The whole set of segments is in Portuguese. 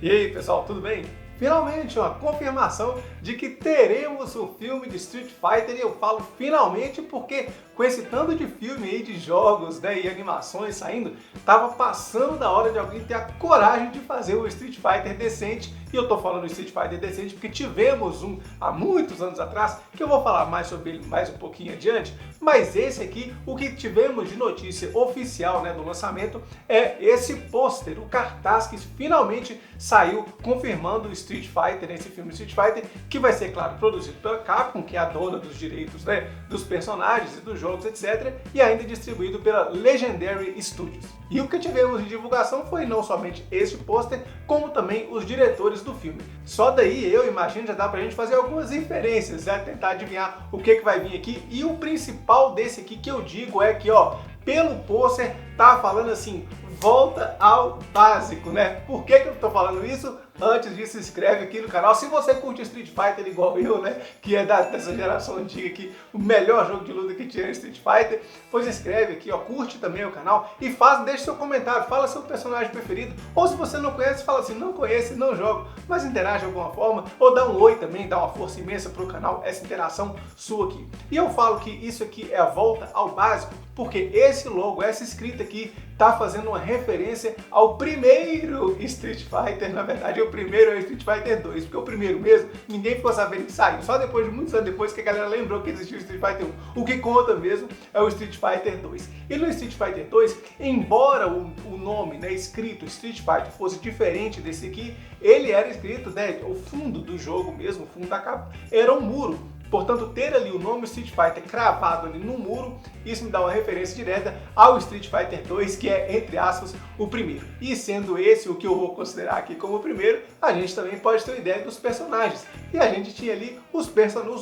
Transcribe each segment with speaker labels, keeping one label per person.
Speaker 1: E aí, pessoal, tudo bem? Finalmente uma confirmação de que teremos o filme de Street Fighter, e eu falo finalmente porque com esse tanto de filme aí, de jogos, né, e animações saindo, tava passando da hora de alguém ter a coragem de fazer o Street Fighter decente. E eu tô falando do Street Fighter decente porque tivemos um há muitos anos atrás, que eu vou falar mais sobre ele mais um pouquinho adiante, mas esse aqui, o que tivemos de notícia oficial, né, do lançamento, é esse pôster, o cartaz que finalmente saiu confirmando o Street Fighter, esse filme Street Fighter, que vai ser, claro, produzido pela Capcom, que é a dona dos direitos, né, dos personagens e dos jogos, etc., e ainda distribuído pela Legendary Studios. E o que tivemos de divulgação foi não somente este pôster, como também os diretores do filme. Só daí, eu imagino, já dá pra gente fazer algumas inferências, né, tentar adivinhar o que vai vir aqui, e o principal desse aqui que eu digo é que, ó, pelo pôster, tá falando assim, volta ao básico, né? Por que eu tô falando isso? Antes disso, se inscreve aqui no canal. Se você curte Street Fighter igual eu, né? Que é dessa geração antiga aqui, o melhor jogo de luta que tinha é Street Fighter, pois inscreve aqui, ó, curte também o canal e deixe seu comentário, fala seu personagem preferido. Ou se você não conhece, fala assim, não conhece, não jogo, mas interage de alguma forma, ou dá um oi também, dá uma força imensa pro canal, essa interação sua aqui. E eu falo que isso aqui é a volta ao básico, porque esse logo, essa escrita aqui, tá fazendo uma referência ao primeiro Street Fighter. Na verdade, o primeiro é o Street Fighter 2, porque o primeiro mesmo, ninguém ficou sabendo que saiu, só depois de muitos anos depois que a galera lembrou que existiu o Street Fighter 1. O que conta mesmo é o Street Fighter 2. E no Street Fighter 2, embora o nome, né, escrito Street Fighter fosse diferente desse aqui, ele era escrito, né, o fundo do jogo mesmo, o fundo da capa, era um muro. Portanto, ter ali o nome Street Fighter cravado ali no muro, isso me dá uma referência direta ao Street Fighter 2, que é, entre aspas, o primeiro. E sendo esse o que eu vou considerar aqui como o primeiro, a gente também pode ter uma ideia dos personagens. E a gente tinha ali os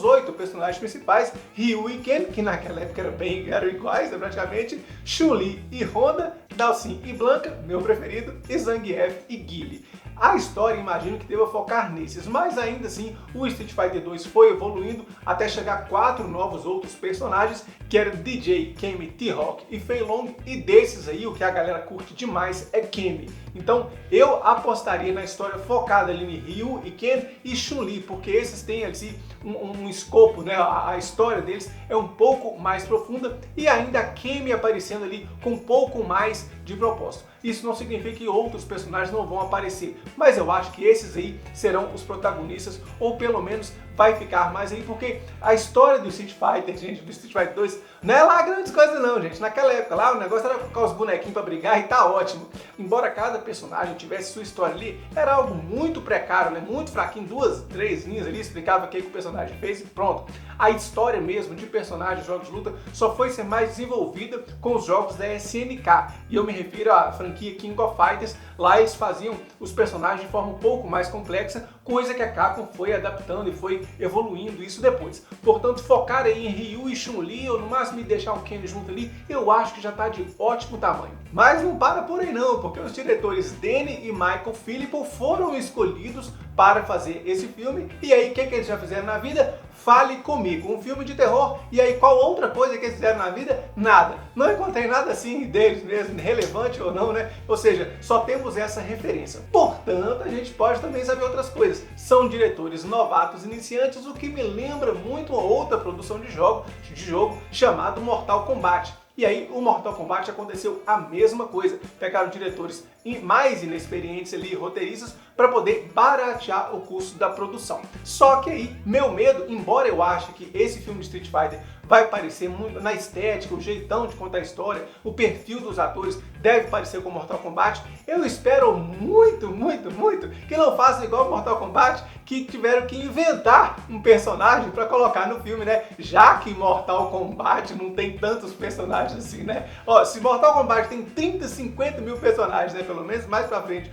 Speaker 1: 8 personagens principais, Ryu e Ken, que naquela época eram iguais, né, praticamente, Chun-Li e Honda, Dhalsim e Blanka, meu preferido, e Zangief e Guile. A história, imagino que deva focar nesses, mas ainda assim, o Street Fighter 2 foi evoluindo até chegar a 4 novos outros personagens, que eram DJ, Kami, T-Hawk e Fei Long, e desses aí, o que a galera curte demais é Kami. Então, eu apostaria na história focada ali em Ryu e Ken e Chun-Li, porque esses têm assim um escopo, né? A história deles é um pouco mais profunda, e ainda a Kami aparecendo ali com um pouco mais de propósito. Isso não significa que outros personagens não vão aparecer, mas eu acho que esses aí serão os protagonistas, ou pelo menos vai ficar mais aí, porque a história do Street Fighter, gente, do Street Fighter 2, não é lá grandes coisas não, gente. Naquela época lá, o negócio era colocar os bonequinhos pra brigar e tá ótimo. Embora cada personagem tivesse sua história ali, era algo muito precário, né? Muito fraquinho, 2, 3 linhas ali, explicava o que o personagem fez e pronto. A história mesmo de personagens de jogos de luta só foi ser mais desenvolvida com os jogos da SNK. E eu me refiro à franquia King of Fighters. Lá eles faziam os personagens de forma um pouco mais complexa, coisa que a Capcom foi adaptando e foi evoluindo isso depois. Portanto, focar aí em Ryu e Chun-Li, ou no máximo deixar o Ken junto ali, eu acho que já está de ótimo tamanho. Mas não para por aí não, porque os diretores Danny e Michael Philippou foram escolhidos para fazer esse filme. E aí, o que eles já fizeram na vida? Fale Comigo, um filme de terror. E aí, qual outra coisa que eles fizeram na vida? Nada. Não encontrei nada assim deles mesmo, relevante ou não, né? Ou seja, só temos essa referência. Portanto, a gente pode também saber outras coisas. São diretores novatos iniciantes, o que me lembra muito uma outra produção de jogo chamado Mortal Kombat. E aí, o Mortal Kombat aconteceu a mesma coisa. Pegaram diretores mais inexperientes ali, roteiristas, para poder baratear o custo da produção. Só que aí, meu medo, embora eu ache que esse filme de Street Fighter vai parecer muito na estética, o jeitão de contar a história, o perfil dos atores deve parecer com Mortal Kombat, eu espero muito, muito, muito que não façam igual Mortal Kombat, que tiveram que inventar um personagem para colocar no filme, né? Já que Mortal Kombat não tem tantos personagens assim, né? Ó, se Mortal Kombat tem 30, 50 mil personagens, né? Pelo menos mais pra frente,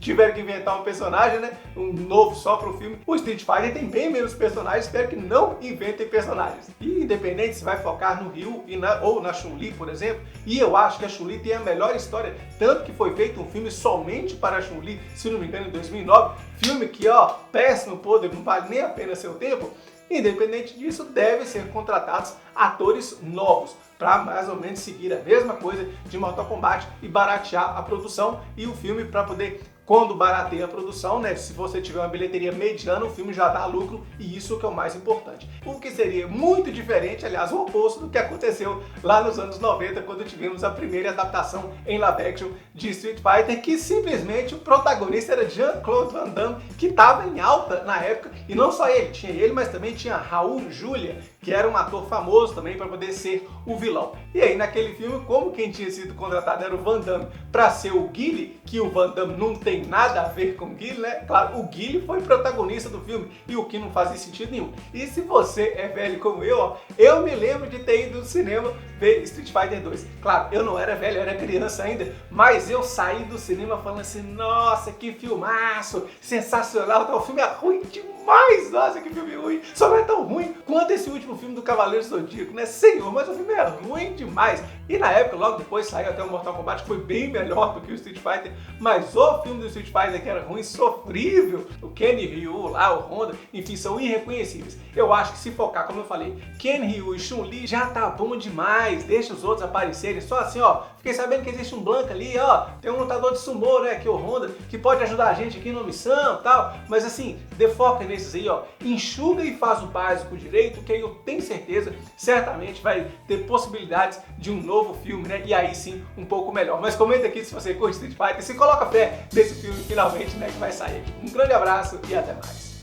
Speaker 1: tiveram que inventar um personagem, né? Um novo só pro filme. O Street Fighter tem bem menos personagens, espero que não inventem personagens. E independente se vai focar no Ryu ou na Chun-Li, por exemplo, e eu acho que a Chun-Li tem a melhor história, tanto que foi feito um filme somente para a Chun-Li, se não me engano, em 2009, filme que, ó, péssimo, podre, não vale nem a pena seu tempo. Independente disso, devem ser contratados atores novos para mais ou menos seguir a mesma coisa de Mortal Kombat e baratear a produção e o filme para poder quando barateia a produção, né? Se você tiver uma bilheteria mediana, o filme já dá lucro e isso que é o mais importante. O que seria muito diferente, aliás, o oposto do que aconteceu lá nos anos 90, quando tivemos a primeira adaptação em live action de Street Fighter, que simplesmente o protagonista era Jean-Claude Van Damme, que estava em alta na época, e não só ele, tinha ele, mas também tinha Raul Julia, que era um ator famoso também para poder ser o vilão. E aí naquele filme, como quem tinha sido contratado era o Van Damme para ser o Guile, que o Van Damme não tem nada a ver com o Guile, né? Claro, o Guile foi protagonista do filme, e o que não fazia sentido nenhum. E se você é velho como eu, ó, eu me lembro de ter ido no cinema ver Street Fighter 2. Claro, eu não era velho, eu era criança ainda, mas eu saí do cinema falando assim, nossa, que filmaço, sensacional, tá, o filme é ruim demais, nossa, que filme ruim, só não é tão ruim quanto esse último filme do Cavaleiro Zodíaco, né, senhor, mas o filme é ruim demais. E na época, logo depois, saiu até o Mortal Kombat, que foi bem melhor do que o Street Fighter, mas o filme do Street Fighter que era ruim, sofrível, o Ken Ryu lá, o Honda, enfim, são irreconhecíveis. Eu acho que se focar, como eu falei, Ken Ryu e Chun-Li já tá bom demais, deixa os outros aparecerem, só assim, ó, fiquei sabendo que existe um Blanca ali, ó, tem um lutador de sumô, né, que é o Honda, que pode ajudar a gente aqui na missão e tal, mas assim, defoca nesses aí, ó, enxuga e faz o básico direito, que aí eu tenho certeza, certamente vai ter possibilidades de um novo filme, né, e aí sim, um pouco melhor. Mas comenta aqui se você curte Street Fighter, se coloca fé nesse filme finalmente, né, que vai sair. Um grande abraço e até mais.